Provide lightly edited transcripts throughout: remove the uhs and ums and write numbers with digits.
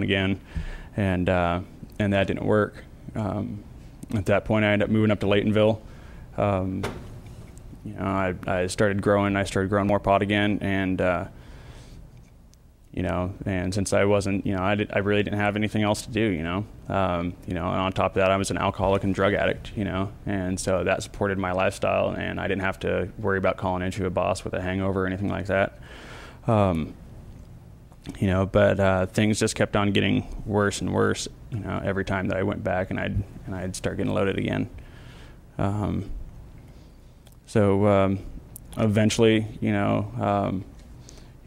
again, and that didn't work. At that point, I ended up moving up to Laytonville. I started growing more pot again, and and since I wasn't, I really didn't have anything else to do, and on top of that, I was an alcoholic and drug addict, and so that supported my lifestyle, and I didn't have to worry about calling into a boss with a hangover or anything like that. But things just kept on getting worse and worse, every time that I went back, and I'd start getting loaded again. So eventually,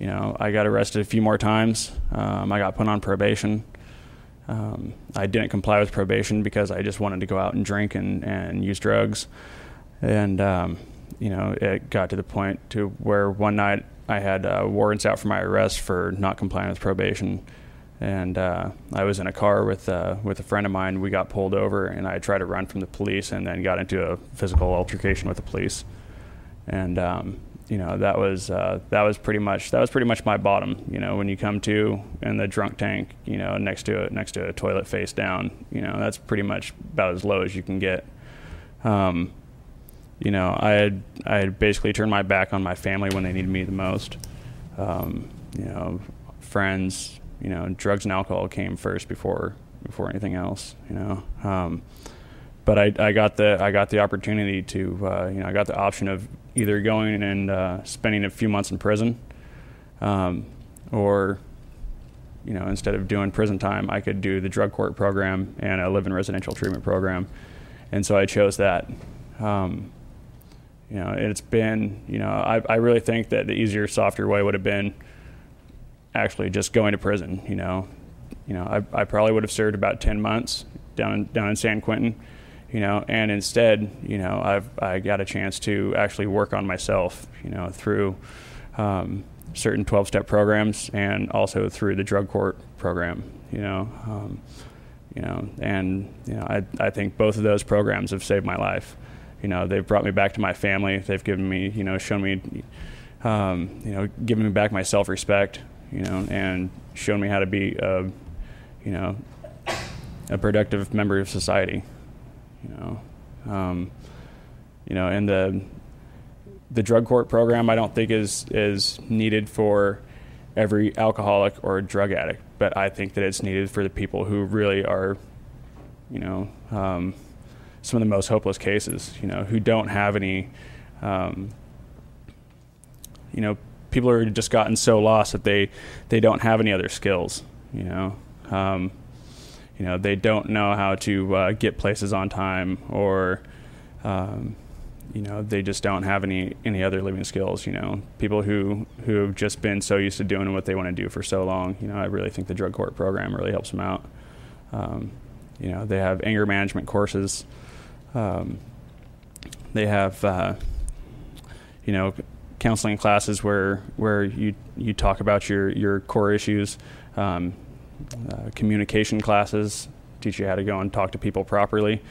I got arrested a few more times. I got put on probation. I didn't comply with probation because I just wanted to go out and drink and use drugs. And, it got to the point to where one night I had warrants out for my arrest for not complying with probation. And I was in a car with a friend of mine. We got pulled over, and I tried to run from the police, and then got into a physical altercation with the police. And that was pretty much my bottom. When you come to in the drunk tank, next to a toilet face down, that's pretty much about as low as you can get. I had basically turned my back on my family when they needed me the most. Friends, drugs and alcohol came first before anything else. But I got the opportunity to, I got the option of either going and spending a few months in prison, or, instead of doing prison time, I could do the drug court program and a live-in residential treatment program, and so I chose that. It's been, I really think that the easier, softer way would have been actually just going to prison. I probably would have served about 10 months down in San Quentin. And instead, I got a chance to actually work on myself, through certain 12-step programs and also through the drug court program, I think both of those programs have saved my life. They've brought me back to my family. They've given me, shown me, given me back my self-respect, and shown me how to be a productive member of society. And the drug court program I don't think is needed for every alcoholic or drug addict, but I think that it's needed for the people who really are, some of the most hopeless cases, who don't have any, people are just gotten so lost that they don't have any other skills, they don't know how to get places on time, or, they just don't have any other living skills. People who have just been so used to doing what they want to do for so long. I really think the drug court program really helps them out. They have anger management courses. They have, counseling classes where you talk about your core issues. Communication classes teach you how to go and talk to people properly,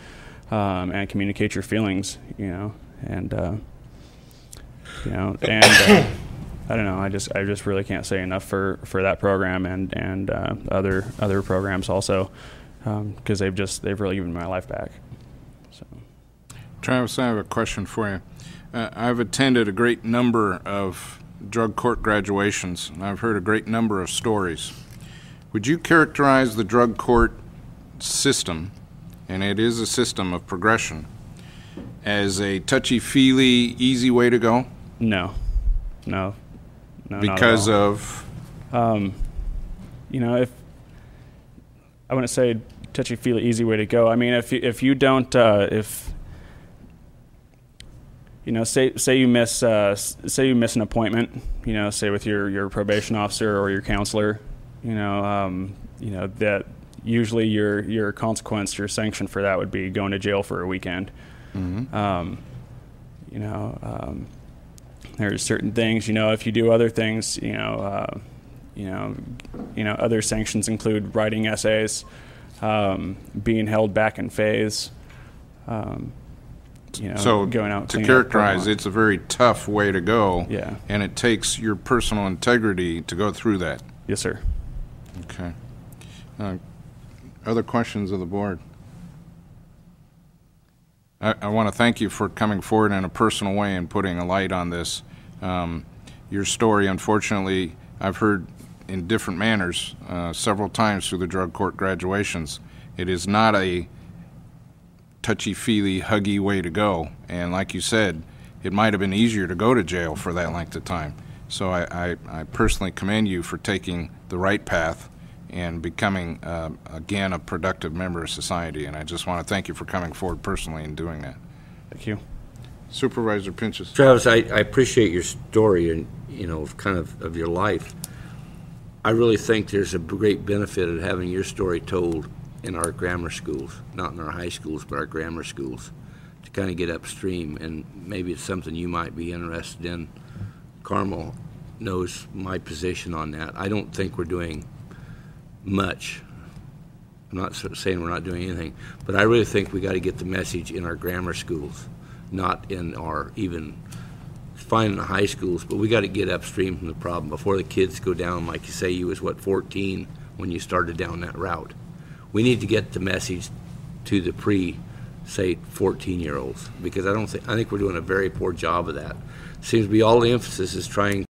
and communicate your feelings, and I don't know, I just really can't say enough for that program and other programs also, because they've really given my life back. So, Travis, I have a question for you. I've attended a great number of drug court graduations, and I've heard a great number of stories. Would you characterize the drug court system, and it is a system of progression, as a touchy-feely, easy way to go? No, because not at all. Of? If I wouldn't say touchy-feely, easy way to go. I mean, if you don't, say you miss an appointment, say with your probation officer or your counselor, that usually your consequence, your sanction for that would be going to jail for a weekend. Mm-hmm. There's certain things, if you do other things, other sanctions include writing essays, being held back in phase, so going out. To characterize, it's a very tough way to go. Yeah. And it takes your personal integrity to go through that. Yes, sir. Okay. Other questions of the board? I want to thank you for coming forward in a personal way and putting a light on this. Your story, unfortunately, I've heard in different manners several times through the drug court graduations. It is not a touchy-feely, huggy way to go. And like you said, it might have been easier to go to jail for that length of time. So I personally commend you for taking the right path and becoming, again, a productive member of society. And I just want to thank you for coming forward personally and doing that. Thank you. Supervisor Pinchas. Travis, I appreciate your story and, kind of your life. I really think there's a great benefit of having your story told in our grammar schools, not in our high schools, but our grammar schools, to kind of get upstream. And maybe it's something you might be interested in. Carmel knows my position on that. I don't think we're doing much. I'm not saying we're not doing anything, but I really think we got to get the message in our grammar schools, not in our even fine in the high schools, but we got to get upstream from the problem before the kids go down, like you say, you was, 14 when you started down that route. We need to get the message to the say 14-year-olds, because I think we're doing a very poor job of that. Seems to be all the emphasis is trying